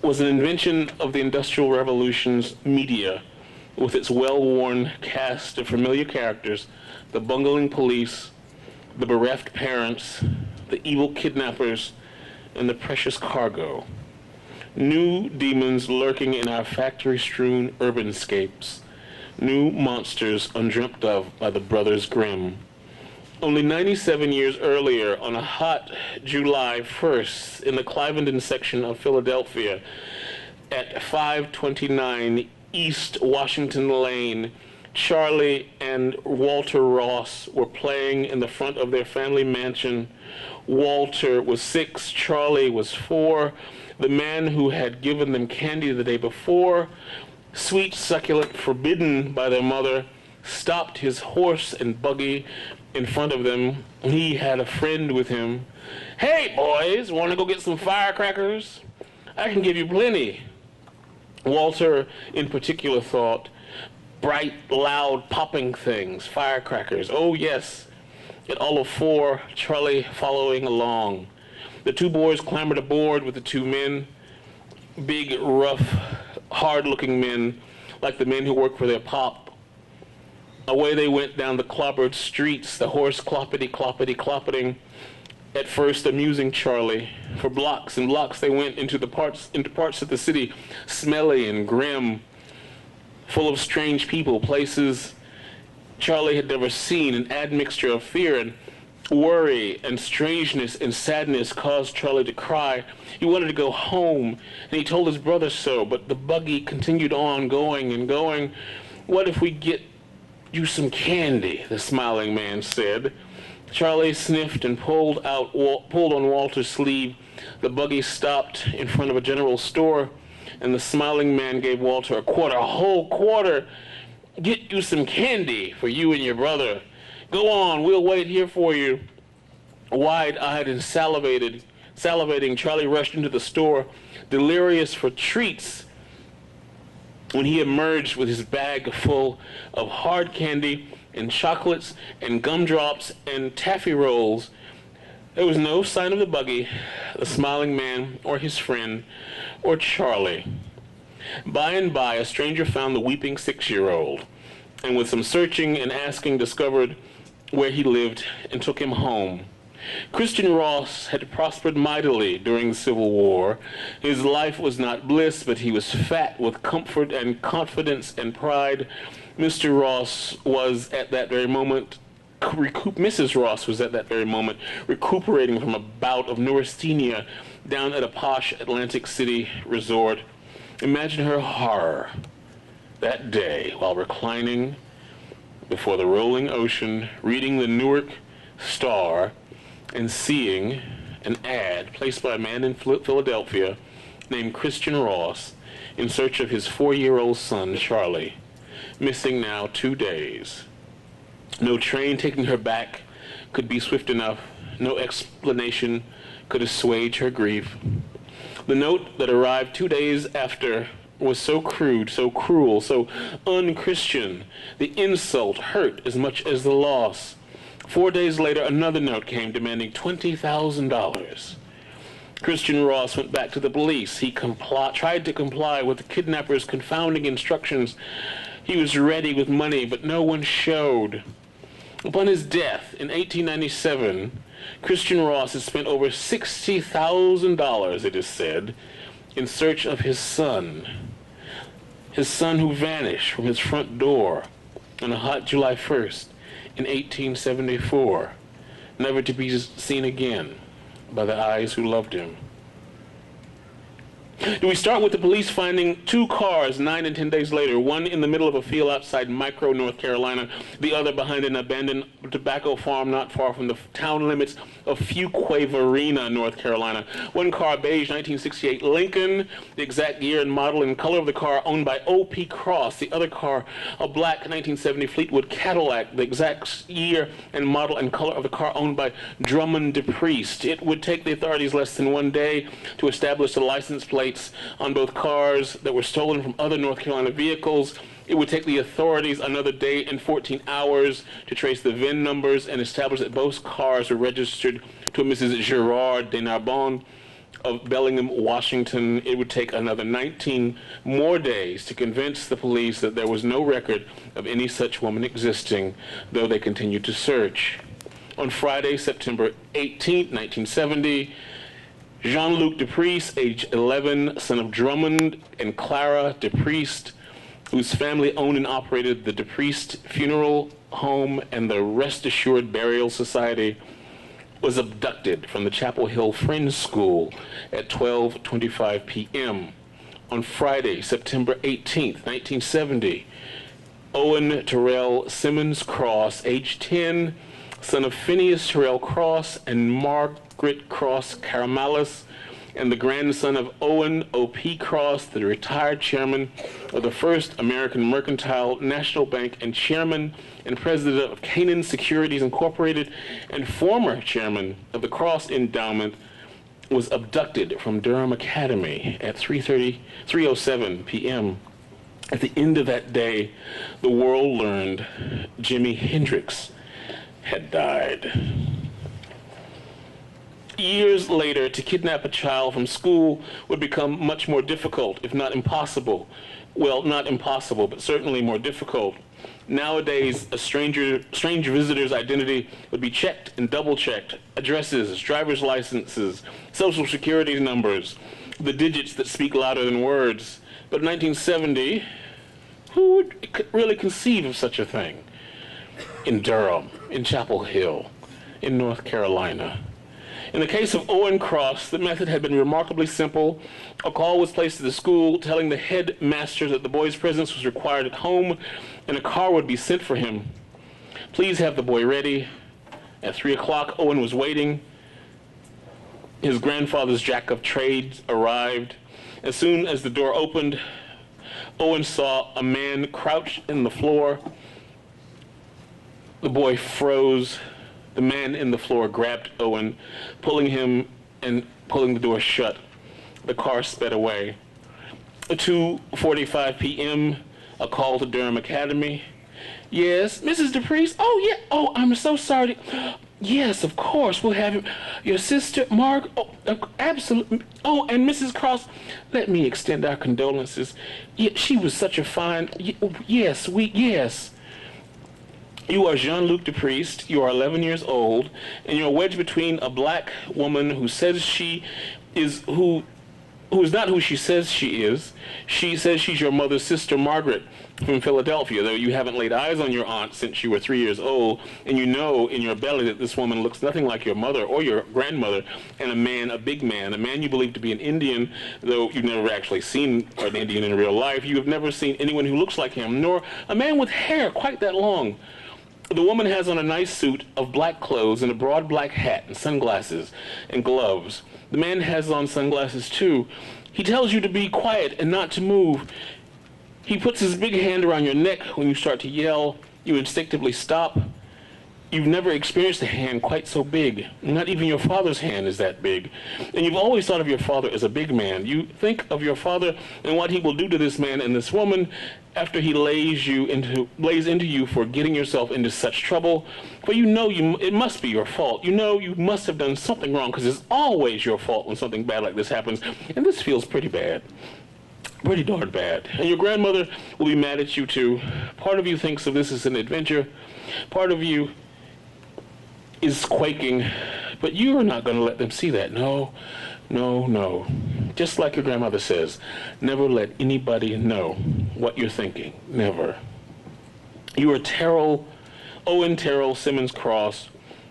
was an invention of the Industrial Revolution's media, with its well-worn cast of familiar characters, the bungling police, the bereft parents, the evil kidnappers, and the precious cargo. New demons lurking in our factory-strewn urbanscapes, new monsters undreamt of by the Brothers Grimm. Only 97 years earlier, on a hot July 1st, in the Clivenden section of Philadelphia, at 529 East Washington Lane, Charlie and Walter Ross were playing in the front of their family mansion. Walter was 6, Charlie was 4. The man who had given them candy the day before, sweet, succulent, forbidden by their mother, stopped his horse and buggy in front of them. He had a friend with him. "Hey, boys, want to go get some firecrackers? I can give you plenty." Walter, in particular, thought, bright, loud, popping things, firecrackers. Oh, yes. At all of 4, Charlie following along. The 2 boys clambered aboard with the 2 men, big, rough, hard-looking men, like the men who work for their pop. Away they went down the clobbered streets, the horse cloppity-cloppeting, at first amusing Charlie. For blocks and blocks they went into parts of the city, smelly and grim, full of strange people, places Charlie had never seen. An admixture of fear and worry and strangeness and sadness caused Charlie to cry. He wanted to go home, and he told his brother so, but the buggy continued on, going and going. "What if we get you some candy?" the smiling man said. Charlie sniffed and pulled on Walter's sleeve. The buggy stopped in front of a general store, and the smiling man gave Walter a whole quarter. "Get you some candy for you and your brother. Go on, we'll wait here for you." Wide-eyed and salivating, Charlie rushed into the store, delirious for treats. When he emerged with his bag full of hard candy and chocolates and gumdrops and taffy rolls, there was no sign of the buggy, the smiling man, or his friend, or Charlie. By and by, a stranger found the weeping 6-year-old, and with some searching and asking discovered where he lived and took him home. Christian Ross had prospered mightily during the Civil War. His life was not bliss, but he was fat with comfort and confidence and pride. Mr. Ross was at that very moment, Mrs. Ross was at that very moment recuperating from a bout of neurasthenia down at a posh Atlantic City resort. Imagine her horror that day while reclining before the rolling ocean, reading the Newark Star, and seeing an ad placed by a man in Philadelphia named Christian Ross in search of his 4-year-old son, Charlie, missing now 2 days. No train taking her back could be swift enough. No explanation could assuage her grief. The note that arrived 2 days after was so crude, so cruel, so unchristian. The insult hurt as much as the loss. 4 days later, another note came demanding $20,000. Christian Ross went back to the police. He tried to comply with the kidnappers' confounding instructions. He was ready with money, but no one showed. Upon his death in 1897, Christian Ross had spent over $60,000, it is said, in search of his son who vanished from his front door on a hot July 1st in 1874, never to be seen again by the eyes who loved him. Do we start with the police finding 2 cars 9 and 10 days later, one in the middle of a field outside Micro, North Carolina, the other behind an abandoned tobacco farm not far from the town limits of Fuquay-Varina, North Carolina. One car, beige 1968 Lincoln, the exact year and model and color of the car owned by O.P. Cross. The other car, a black 1970 Fleetwood Cadillac, the exact year and model and color of the car owned by Drummond DePriest. It would take the authorities less than 1 day to establish the license plates on both cars that were stolen from other North Carolina vehicles. It would take the authorities another day and 14 hours to trace the VIN numbers and establish that both cars were registered to a Mrs. Gerard de Narbonne of Bellingham, Washington. It would take another 19 more days to convince the police that there was no record of any such woman existing, though they continued to search. On Friday, September 18, 1970, Jean-Luc Dupriest, age 11, son of Drummond and Clara Dupriest, whose family owned and operated the Dupriest Funeral Home and the Rest Assured Burial Society, was abducted from the Chapel Hill Friends School at 12:25 p.m. On Friday, September 18, 1970, Owen Terrell Simmons Cross, age 10, son of Phineas Terrell Cross and Margaret Cross Caramelis, and the grandson of Owen O.P. Cross, the retired chairman of the First American Mercantile National Bank and chairman and president of Kenan Securities Incorporated and former chairman of the Cross Endowment, was abducted from Durham Academy at 3:07 p.m. At the end of that day, the world learned Jimi Hendrix had died. Years later, to kidnap a child from school would become much more difficult, if not impossible. Well, not impossible, but certainly more difficult. Nowadays, a strange visitor's identity would be checked and double-checked. Addresses, driver's licenses, social security numbers, the digits that speak louder than words. But in 1970, who would really conceive of such a thing? In Durham, in Chapel Hill, in North Carolina. In the case of Owen Cross, the method had been remarkably simple. A call was placed to the school telling the headmaster that the boy's presence was required at home and a car would be sent for him. Please have the boy ready. At 3 o'clock, Owen was waiting. His grandfather's jack of trades arrived. As soon as the door opened, Owen saw a man crouched in the floor. The boy froze. The man in the floor grabbed Owen, pulling him and pulling the door shut. The car sped away. At 2:45 p.m., a call to Durham Academy. Yes, Mrs. Dupriest? Oh, yeah. Oh, I'm so sorry. Yes, of course. We'll have your sister, Marg. Oh, absolutely. Oh, and Mrs. Cross, let me extend our condolences. Yeah, she was such a fine. Yes. You are Jean-Luc Dupriest, you are 11 years old, and you're wedged between a black woman who says she is, who is not who she says she is. She says she's your mother's sister, Margaret, from Philadelphia, though you haven't laid eyes on your aunt since you were 3 years old, and you know in your belly that this woman looks nothing like your mother or your grandmother, and a big man, a man you believe to be an Indian, though you've never actually seen an Indian in real life. You have never seen anyone who looks like him, nor a man with hair quite that long. The woman has on a nice suit of black clothes and a broad black hat and sunglasses and gloves. The man has on sunglasses too. He tells you to be quiet and not to move. He puts his big hand around your neck when you start to yell. You instinctively stop. You've never experienced a hand quite so big. Not even your father's hand is that big. And you've always thought of your father as a big man. You think of your father and what he will do to this man and this woman after he lays into you for getting yourself into such trouble. For you know it must be your fault. You know you must have done something wrong, because it's always your fault when something bad like this happens. And this feels pretty bad. Pretty darn bad. And your grandmother will be mad at you too. Part of you thinks of this as an adventure. Part of you is quaking, but you are not going to let them see that. No. Just like your grandmother says, never let anybody know what you're thinking. Never. You are Owen Terrell Simmons Cross.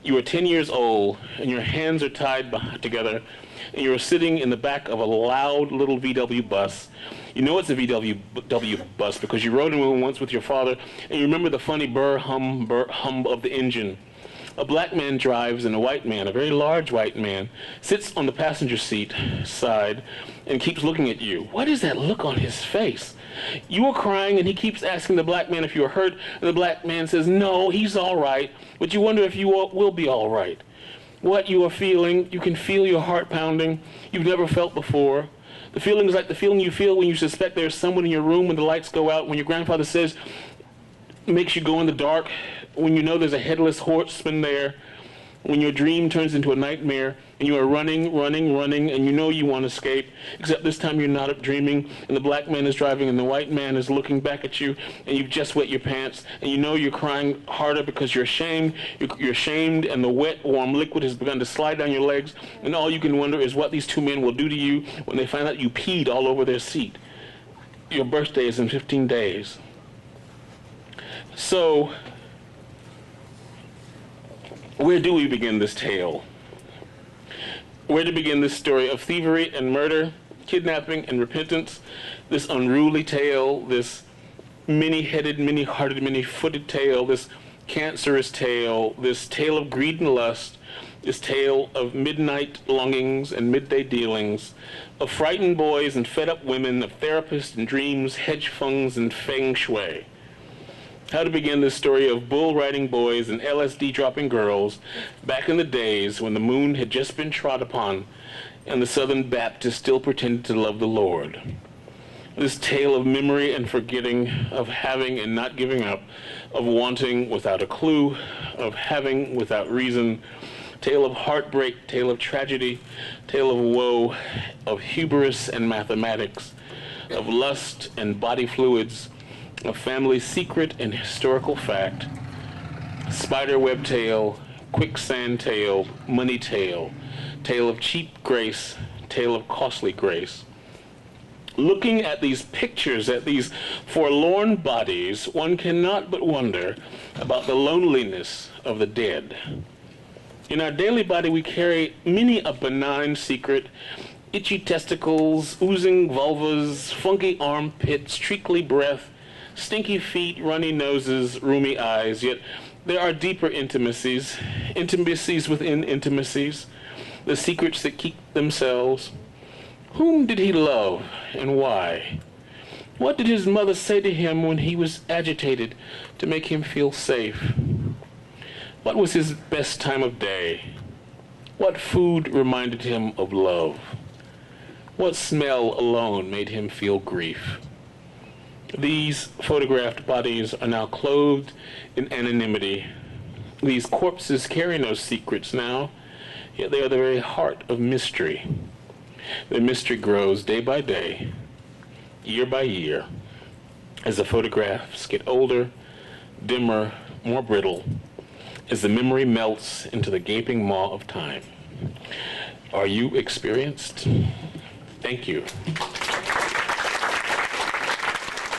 You are 10 years old, and your hands are tied together, and you're sitting in the back of a loud little VW bus. You know it's a VW bus because you rode in one once with your father, and you remember the funny burr hum of the engine. A black man drives, and a white man, a very large white man, sits on the passenger seat side and keeps looking at you. What is that look on his face? You are crying, and he keeps asking the black man if you are hurt, and the black man says, no, he's all right, but you wonder if you will be all right. What you are feeling, you can feel your heart pounding, you've never felt before. The feeling is like the feeling you feel when you suspect there's someone in your room when the lights go out, when your grandfather says, makes you go in the dark, when you know there's a headless horseman there. when your dream turns into a nightmare and you are running, and you know you want to escape, except this time you're not dreaming, and the black man is driving and the white man is looking back at you, and you've just wet your pants, and you know you're crying harder because you're ashamed, and the wet, warm liquid has begun to slide down your legs, and all you can wonder is what these two men will do to you when they find out you peed all over their seat. Your birthday is in 15 days. So, where do we begin this tale? Where to begin this story of thievery and murder, kidnapping and repentance, this unruly tale, this many-headed, many-hearted, many-footed tale, this cancerous tale, this tale of greed and lust, this tale of midnight longings and midday dealings, of frightened boys and fed-up women, of therapists and dreams, hedge funds and feng shui. How to begin this story of bull-riding boys and LSD-dropping girls back in the days when the moon had just been trod upon and the Southern Baptists still pretended to love the Lord. This tale of memory and forgetting, of having and not giving up, of wanting without a clue, of having without reason, tale of heartbreak, tale of tragedy, tale of woe, of hubris and mathematics, of lust and body fluids, a family secret and historical fact, spiderweb tale, quicksand tale, money tale, tale of cheap grace, tale of costly grace. Looking at these pictures, at these forlorn bodies, one cannot but wonder about the loneliness of the dead. In our daily body, we carry many a benign secret, itchy testicles, oozing vulvas, funky armpits, treacly breath, stinky feet, runny noses, roomy eyes, yet there are deeper intimacies, intimacies within intimacies, the secrets that keep themselves. Whom did he love and why? What did his mother say to him when he was agitated to make him feel safe? What was his best time of day? What food reminded him of love? What smell alone made him feel grief? These photographed bodies are now clothed in anonymity. These corpses carry no secrets now, yet they are the very heart of mystery. The mystery grows day by day, year by year, as the photographs get older, dimmer, more brittle, as the memory melts into the gaping maw of time. Are you experienced? Thank you.